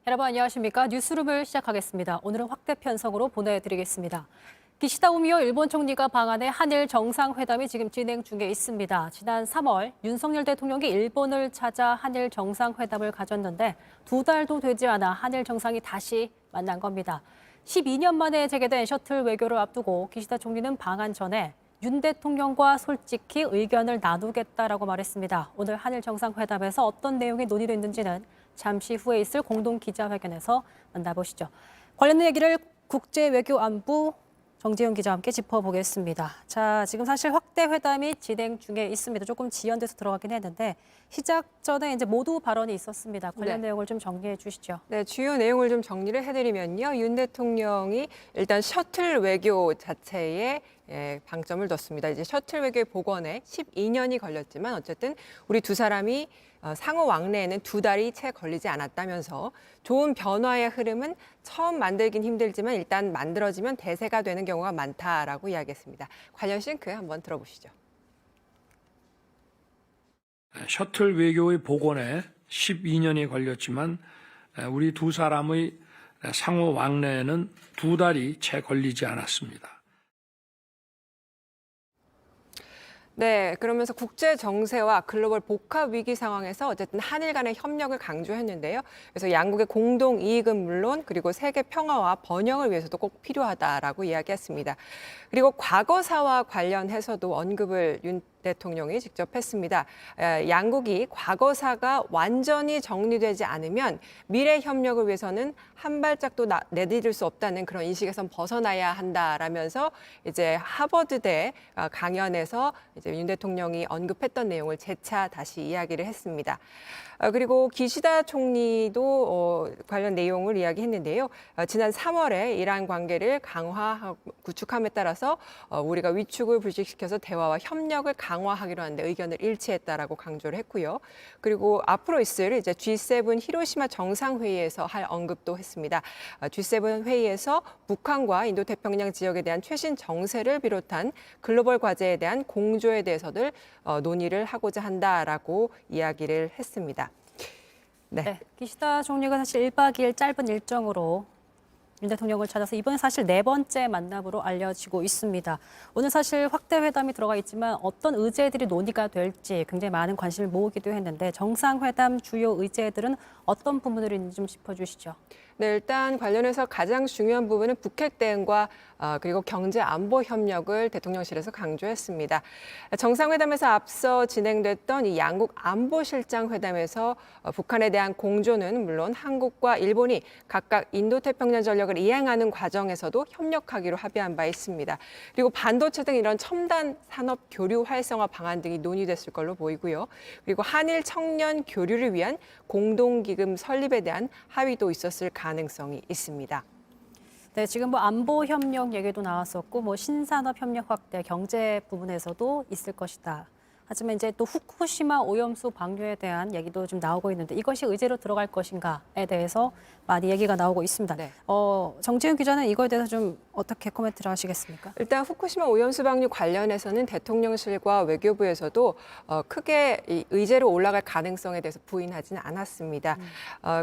여러분 안녕하십니까? 뉴스룸을 시작하겠습니다. 오늘은 확대 편성으로 보내드리겠습니다. 기시다 우미오 일본 총리가 방한해 한일 정상회담이 지금 진행 중에 있습니다. 지난 3월 윤석열 대통령이 일본을 찾아 한일 정상회담을 가졌는데 2달도 되지 않아 한일 정상이 다시 만난 겁니다. 12년 만에 재개된 셔틀 외교를 앞두고 기시다 총리는 방한 전에 윤 대통령과 솔직히 의견을 나누겠다라고 말했습니다. 오늘 한일 정상회담에서 어떤 내용이 논의됐는지는 잠시 후에 있을 공동 기자회견에서 만나보시죠. 관련 얘기를 국제외교안보 정재훈 기자와 함께 짚어보겠습니다. 자, 지금 사실 확대 회담이 진행 중에 있습니다. 조금 지연돼서 들어가긴 했는데 시작 전에 이제 모두 발언이 있었습니다. 관련 내용을 좀 정리해 주시죠. 네, 주요 내용을 좀 정리를 해드리면요. 윤 대통령이 일단 셔틀 외교 자체에 방점을 뒀습니다. 이제 셔틀 외교의 복원에 12년이 걸렸지만 어쨌든 우리 두 사람이 상호 왕래에는 2달이 채 걸리지 않았다면서 좋은 변화의 흐름은 처음 만들긴 힘들지만 일단 만들어지면 대세가 되는 경우가 많다라고 이야기했습니다. 관련 싱크 한번 들어보시죠. 셔틀 외교의 복원에 12년이 걸렸지만 우리 두 사람의 상호 왕래에는 2달이 채 걸리지 않았습니다. 네, 그러면서 국제 정세와 글로벌 복합 위기 상황에서 어쨌든 한일 간의 협력을 강조했는데요. 그래서 양국의 공동 이익은 물론 그리고 세계 평화와 번영을 위해서도 꼭 필요하다라고 이야기했습니다. 그리고 과거사와 관련해서도 언급을 윤 대통령이 직접 했습니다. 양국이 과거사가 완전히 정리되지 않으면 미래 협력을 위해서는 한 발짝도 내디딜 수 없다는 그런 인식에선 벗어나야 한다라면서 이제 하버드대 강연에서 이제 윤 대통령이 언급했던 내용을 재차 다시 이야기를 했습니다. 그리고 기시다 총리도 관련 내용을 이야기했는데요. 지난 3월에 이란 관계를 강화하고 구축함에 따라서 우리가 위축을 불식시켜서 대화와 협력을 강화하기로 하는데 의견을 일치했다라고 강조를 했고요. 그리고 앞으로 있을 이제 G7 히로시마 정상회의에서 할 언급도 했습니다. G7 회의에서 북한과 인도태평양 지역에 대한 최신 정세를 비롯한 글로벌 과제에 대한 공조에 대해서들 논의를 하고자 한다라고 이야기를 했습니다. 네, 기시다 총리가 사실 1박 2일 짧은 일정으로 윤 대통령을 찾아서 이번에 사실 4번째 만남으로 알려지고 있습니다. 오늘 사실 확대 회담이 들어가 있지만 어떤 의제들이 논의가 될지 굉장히 많은 관심을 모으기도 했는데 정상회담 주요 의제들은 어떤 부분들이 있는지 좀 짚어주시죠. 네, 일단 관련해서 가장 중요한 부분은 북핵 대응과 그리고 경제 안보 협력을 대통령실에서 강조했습니다. 정상회담에서 앞서 진행됐던 이 양국 안보실장 회담에서 북한에 대한 공조는 물론 한국과 일본이 각각 인도태평양 전력을 이행하는 과정에서도 협력하기로 합의한 바 있습니다. 그리고 반도체 등 이런 첨단 산업 교류 활성화 방안 등이 논의됐을 걸로 보이고요. 그리고 한일 청년 교류를 위한 공동기금 설립에 대한 합의도 있었을 가능성이 있습니다. 네, 지금 뭐 안보 협력 얘기도 나왔었고 뭐 신산업 협력 확대, 경제 부분에서도 있을 것이다. 하지만 이제 또 후쿠시마 오염수 방류에 대한 얘기도 좀 나오고 있는데 이것이 의제로 들어갈 것인가에 대해서 많이 얘기가 나오고 있습니다. 네. 정재훈 기자는 이거에 대해서 좀 어떻게 코멘트를 하시겠습니까? 일단 후쿠시마 오염수 방류 관련해서는 대통령실과 외교부에서도 크게 이 의제로 올라갈 가능성에 대해서 부인하지는 않았습니다.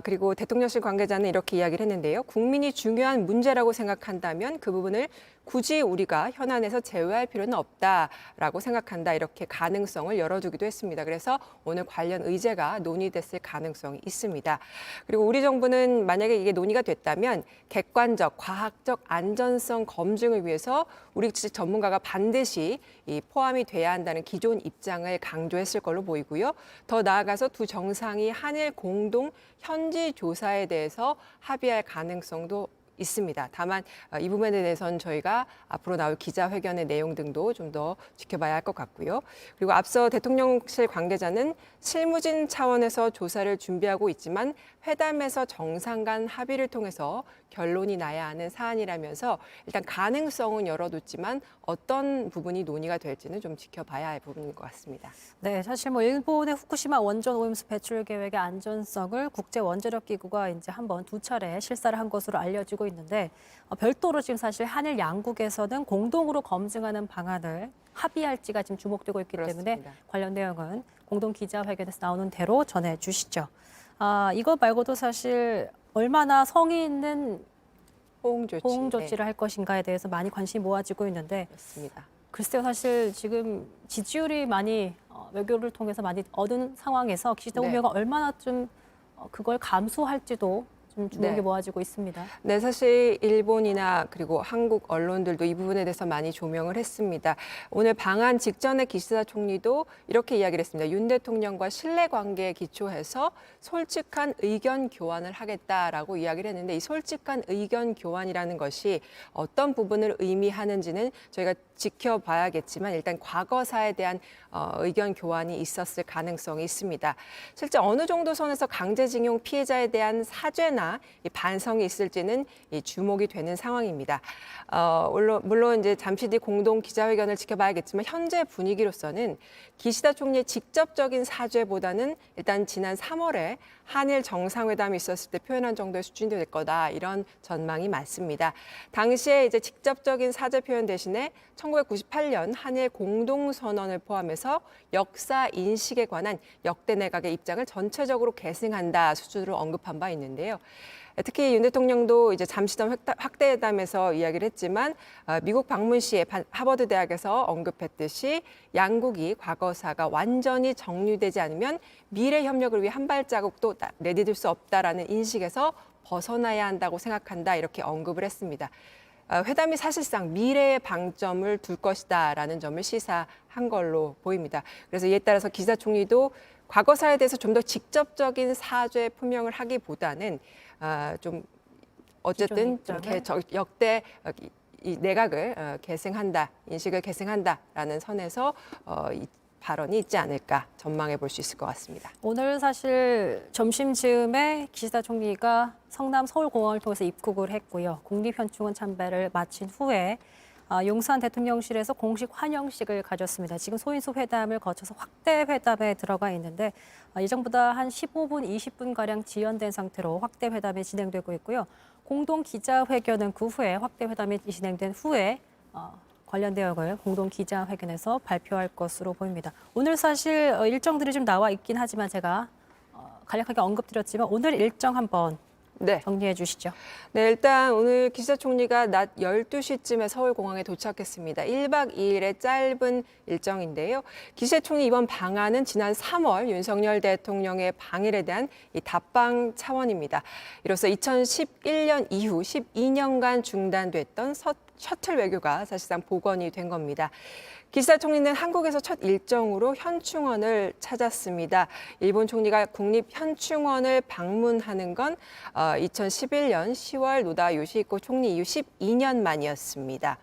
그리고 대통령실 관계자는 이렇게 이야기를 했는데요. 국민이 중요한 문제라고 생각한다면 그 부분을 굳이 우리가 현안에서 제외할 필요는 없다라고 생각한다. 이렇게 가능성을 열어두기도 했습니다. 그래서 오늘 관련 의제가 논의됐을 가능성이 있습니다. 그리고 우리 정부는 만약에 이게 논의가 됐다면 객관적, 과학적 안전성 검증을 위해서 우리 측 전문가가 반드시 포함이 돼야 한다는 기존 입장을 강조했을 걸로 보이고요. 더 나아가서 두 정상이 한일 공동 현지 조사에 대해서 합의할 가능성도 있습니다. 다만 이 부분에 대해서는 저희가 앞으로 나올 기자회견의 내용 등도 좀 더 지켜봐야 할 것 같고요. 그리고 앞서 대통령실 관계자는 실무진 차원에서 조사를 준비하고 있지만 회담에서 정상 간 합의를 통해서 결론이 나야 하는 사안이라면서 일단 가능성은 열어뒀지만 어떤 부분이 논의가 될지는 좀 지켜봐야 할 부분인 것 같습니다. 네, 사실 뭐 일본의 후쿠시마 원전 오염수 배출 계획의 안전성을 국제 원자력 기구가 이제 한번 2차례 실사를 한 것으로 알려지고 있는데 별도로 지금 사실 한일 양국에서는 공동으로 검증하는 방안을 합의할지가 지금 주목되고 있기 그렇습니다. 때문에 관련 내용은 공동 기자회견에서 나오는 대로 전해 주시죠. 이거 말고도 사실 얼마나 성의 있는 호응 조치. 호응 조치를 할 것인가에 대해서 많이 관심이 모아지고 있는데 맞습니다. 글쎄요, 사실 지금 지지율이 많이 외교를 통해서 많이 얻은 상황에서 기시다 네. 후미오가 얼마나 좀 그걸 감수할지도 좀 주목이 네. 모아지고 있습니다. 네, 사실 일본이나 그리고 한국 언론들도 이 부분에 대해서 많이 조명을 했습니다. 오늘 방한 직전에 기시다 총리도 이렇게 이야기를 했습니다. 윤 대통령과 신뢰 관계에 기초해서 솔직한 의견 교환을 하겠다라고 이야기를 했는데 이 솔직한 의견 교환이라는 것이 어떤 부분을 의미하는지는 저희가 지켜봐야겠지만 일단 과거사에 대한 의견 교환이 있었을 가능성이 있습니다. 실제 어느 정도 선에서 강제징용 피해자에 대한 사죄나 이 반성이 있을지는 이 주목이 되는 상황입니다. 물론 이제 잠시 뒤 공동 기자회견을 지켜봐야겠지만 현재 분위기로서는 기시다 총리의 직접적인 사죄보다는 일단 지난 3월에 한일 정상회담이 있었을 때 표현한 정도의 수준이 될 거다 이런 전망이 많습니다. 당시에 이제 직접적인 사죄 표현 대신에 1998년 한일 공동선언을 포함해서 역사 인식에 관한 역대 내각의 입장을 전체적으로 계승한다 수준으로 언급한 바 있는데요. 특히 윤 대통령도 이제 잠시전 확대회담에서 이야기를 했지만 미국 방문 시에 하버드 대학에서 언급했듯이 양국이 과거사가 완전히 정리되지 않으면 미래 협력을 위해 한 발자국도 내디딜 수 없다라는 인식에서 벗어나야 한다고 생각한다 이렇게 언급을 했습니다. 회담이 사실상 미래의 방점을 둘 것이다라는 점을 시사한 걸로 보입니다. 그래서 이에 따라서 기시다 총리도 과거사에 대해서 좀 더 직접적인 사죄 표명을 하기보다는 좀 어쨌든 좀 역대 이 내각을 계승한다, 인식을 계승한다라는 선에서 이 발언이 있지 않을까 전망해 볼 수 있을 것 같습니다. 오늘 사실 점심쯤에 기시다 총리가 성남 서울공항을 통해서 입국을 했고요. 국립현충원 참배를 마친 후에 용산 대통령실에서 공식 환영식을 가졌습니다. 지금 소인수 회담을 거쳐서 확대 회담에 들어가 있는데 예정보다 한 15분, 20분가량 지연된 상태로 확대 회담이 진행되고 있고요. 공동 기자회견은 그 후에 확대 회담이 진행된 후에 관련 내용을 공동 기자회견에서 발표할 것으로 보입니다. 오늘 사실 일정들이 좀 나와 있긴 하지만 제가 간략하게 언급드렸지만 오늘 일정 한번 네. 정리해 주시죠. 네, 일단 오늘 기시다 총리가 낮 12시쯤에 서울공항에 도착했습니다. 1박 2일의 짧은 일정인데요. 기시다 총리 이번 방한은 지난 3월 윤석열 대통령의 방일에 대한 이 답방 차원입니다. 이로써 2011년 이후 12년간 중단됐던 셔틀 외교가 사실상 복원이 된 겁니다. 기시다 총리는 한국에서 첫 일정으로 현충원을 찾았습니다. 일본 총리가 국립현충원을 방문하는 건 2011년 10월 노다 요시히코 총리 이후 12년 만이었습니다.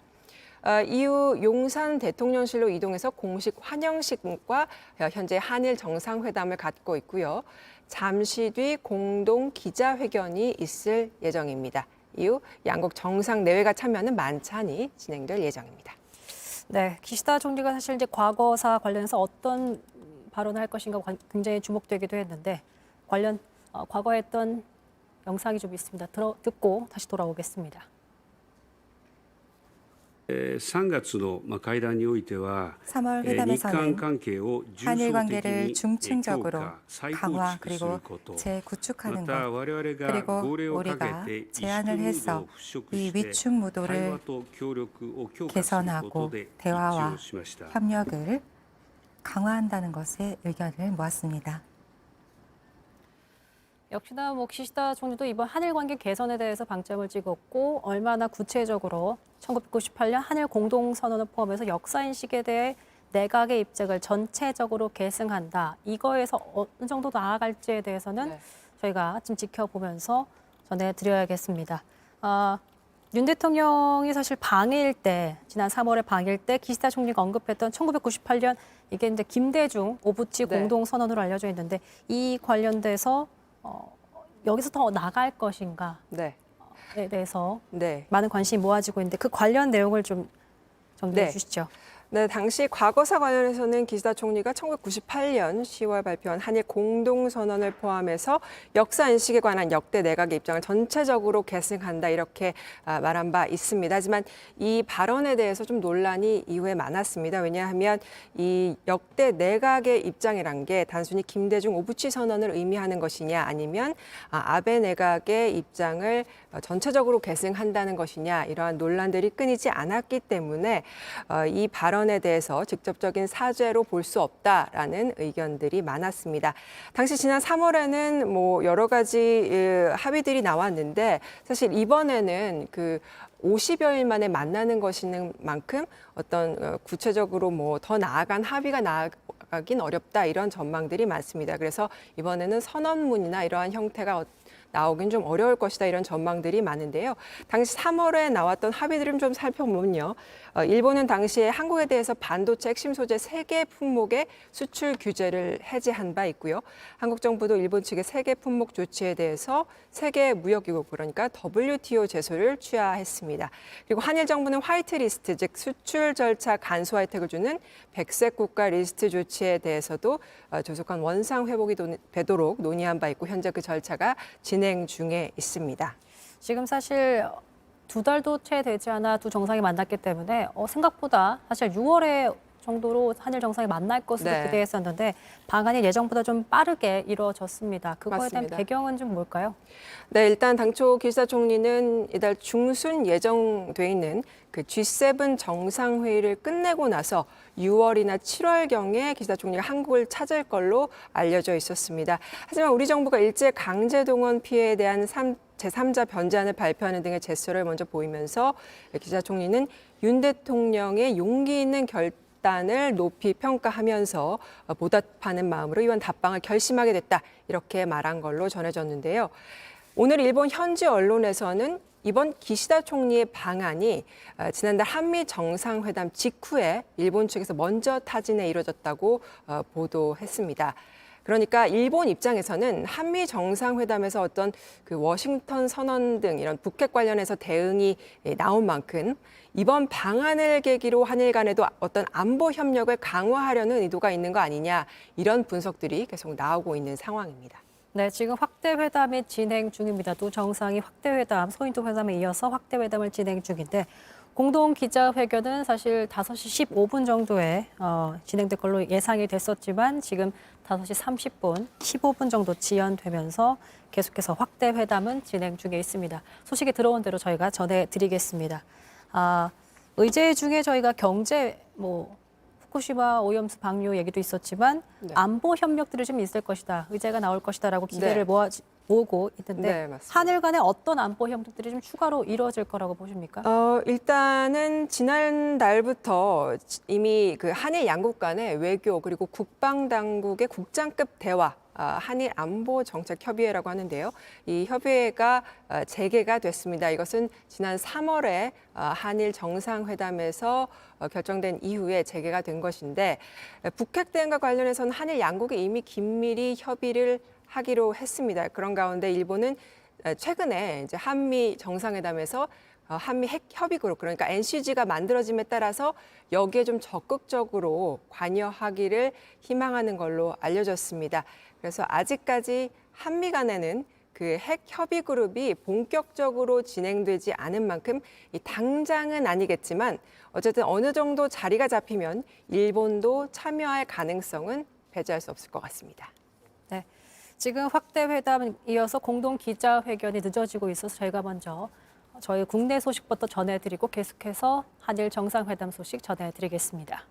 이후 용산 대통령실로 이동해서 공식 환영식과 현재 한일 정상회담을 갖고 있고요. 잠시 뒤 공동 기자회견이 있을 예정입니다. 이후 양국 정상 내외가 참여하는 만찬이 진행될 예정입니다. 네, 기시다 총리가 사실 이제 과거사 관련해서 어떤 발언을 할 것인가 굉장히 주목되기도 했는데 과거에 했던 영상이 좀 있습니다. 듣고 다시 돌아오겠습니다. 3月の会談においては 3월 日韓 회담에서는 関係を重 한일 層的 관계를 に 중층적으로 強化再構 강화 築する 그리고 こと 재구축하는 また 것 我々が 그리고 号令をか 우리가 けて萎縮 제안을 ムード 해서 を払拭 이 して 위축 対 무도를 話と協力を強化すること 개선하고 で一致 대화와 をしました 협력을 강화한다는 것에 의견을 모았습니다. 역시나 기시다 총리도 이번 한일 관계 개선에 대해서 방점을 찍었고 얼마나 구체적으로 1998년 한일 공동선언을 포함해서 역사인식에 대해 내각의 입장을 전체적으로 계승한다. 이거에서 어느 정도 나아갈지에 대해서는 저희가 좀 지켜보면서 전해드려야겠습니다. 윤 대통령이 사실 방일 때, 지난 3월에 방일 때 기시다 총리가 언급했던 1998년 이게 이제 김대중 오부치 공동선언으로 알려져 있는데 이 관련돼서 여기서 더 나갈 것인가에 대해서 많은 관심이 모아지고 있는데 그 관련 내용을 좀 정리해 주시죠. 네, 당시 과거사 관련해서는 기시다 총리가 1998년 10월 발표한 한일 공동선언을 포함해서 역사 인식에 관한 역대 내각의 입장을 전체적으로 계승한다 이렇게 말한 바 있습니다. 하지만 이 발언에 대해서 좀 논란이 이후에 많았습니다. 왜냐하면 이 역대 내각의 입장이란 게 단순히 김대중 오부치 선언을 의미하는 것이냐 아니면 아베 내각의 입장을 전체적으로 계승한다는 것이냐 이러한 논란들이 끊이지 않았기 때문에 이 발언에 대해서 직접적인 사죄로 볼 수 없다라는 의견들이 많았습니다. 당시 지난 3월에는 뭐 여러 가지 합의들이 나왔는데 사실 이번에는 그 50여일 만에 만나는 것인 만큼 어떤 구체적으로 뭐 더 나아간 합의가 나아가긴 어렵다 이런 전망들이 많습니다. 그래서 이번에는 선언문이나 이러한 형태가 나오긴 좀 어려울 것이다 이런 전망들이 많은데요. 당시 3월에 나왔던 합의들을 좀 살펴보면요. 일본은 당시에 한국에 대해서 반도체 핵심 소재 3개 품목의 수출 규제를 해제한 바 있고요. 한국 정부도 일본 측의 3개 품목 조치에 대해서 세계 무역기구 그러니까 WTO 제소를 취하했습니다. 그리고 한일 정부는 화이트리스트 즉 수출 절차 간소 혜택을 주는 백색 국가 리스트 조치에 대해서도 조속한 원상 회복이 되도록 논의한 바 있고 현재 그 절차가 진행 중에 있습니다. 지금 사실 2달도 채 되지 않아 두 정상이 만났기 때문에 생각보다 사실 6월에 정도로 한일 정상이 만날 것으로 네. 기대했었는데 방안이 예정보다 좀 빠르게 이루어졌습니다. 그거에 맞습니다. 대한 배경은 좀 뭘까요? 네, 일단 당초 기시다 총리는 이달 중순 예정돼 있는 그 G7 정상회의를 끝내고 나서 6월이나 7월경에 기시다 총리가 한국을 찾을 걸로 알려져 있었습니다. 하지만 우리 정부가 일제 강제동원 피해에 대한 제3자 변제안을 발표하는 등의 제스처를 먼저 보이면서 기시다 총리는 윤 대통령의 용기 있는 결단을 높이 평가하면서 보답하는 마음으로 이번 답방을 결심하게 됐다 이렇게 말한 걸로 전해졌는데요. 오늘 일본 현지 언론에서는 이번 기시다 총리의 방안이 지난달 한미 정상회담 직후에 일본 측에서 먼저 타진해 이뤄졌다고 보도했습니다. 그러니까 일본 입장에서는 한미 정상회담에서 어떤 그 워싱턴 선언 등 이런 북핵 관련해서 대응이 나온 만큼 이번 방안을 계기로 한일 간에도 어떤 안보 협력을 강화하려는 의도가 있는 거 아니냐 이런 분석들이 계속 나오고 있는 상황입니다. 네, 지금 확대 회담이 진행 중입니다. 두 정상이 확대 회담, 소인도 회담에 이어서 확대 회담을 진행 중인데 공동 기자회견은 사실 5시 15분 정도에 진행될 걸로 예상이 됐었지만 지금 5시 30분, 15분 정도 지연되면서 계속해서 확대 회담은 진행 중에 있습니다. 소식이 들어온 대로 저희가 전해드리겠습니다. 의제 중에 저희가 경제, 후쿠시마 오염수 방류 얘기도 있었지만 네. 안보 협력들이 좀 있을 것이다, 의제가 나올 것이다라고 기대를 모으고 있는데 네, 맞습니다. 한일 간의 어떤 안보 협력들이 좀 추가로 이루어질 거라고 보십니까? 일단은 지난달부터 이미 그 한일 양국 간의 외교 그리고 국방 당국의 국장급 대화 한일 안보 정책 협의회라고 하는데요. 이 협의회가 재개가 됐습니다. 이것은 지난 3월에 한일 정상회담에서 결정된 이후에 재개가 된 것인데 북핵 대응과 관련해서는 한일 양국이 이미 긴밀히 협의를 하기로 했습니다. 그런 가운데 일본은 최근에 이제 한미 정상회담에서 한미 핵 협의 그룹 그러니까 NCG가 만들어짐에 따라서 여기에 좀 적극적으로 관여하기를 희망하는 걸로 알려졌습니다. 그래서 아직까지 한미 간에는 그 핵 협의 그룹이 본격적으로 진행되지 않은 만큼 이 당장은 아니겠지만 어쨌든 어느 정도 자리가 잡히면 일본도 참여할 가능성은 배제할 수 없을 것 같습니다. 네, 지금 확대 회담 이어서 공동 기자회견이 늦어지고 있어서 저희가 먼저 저희 국내 소식부터 전해드리고 계속해서 한일 정상회담 소식 전해드리겠습니다.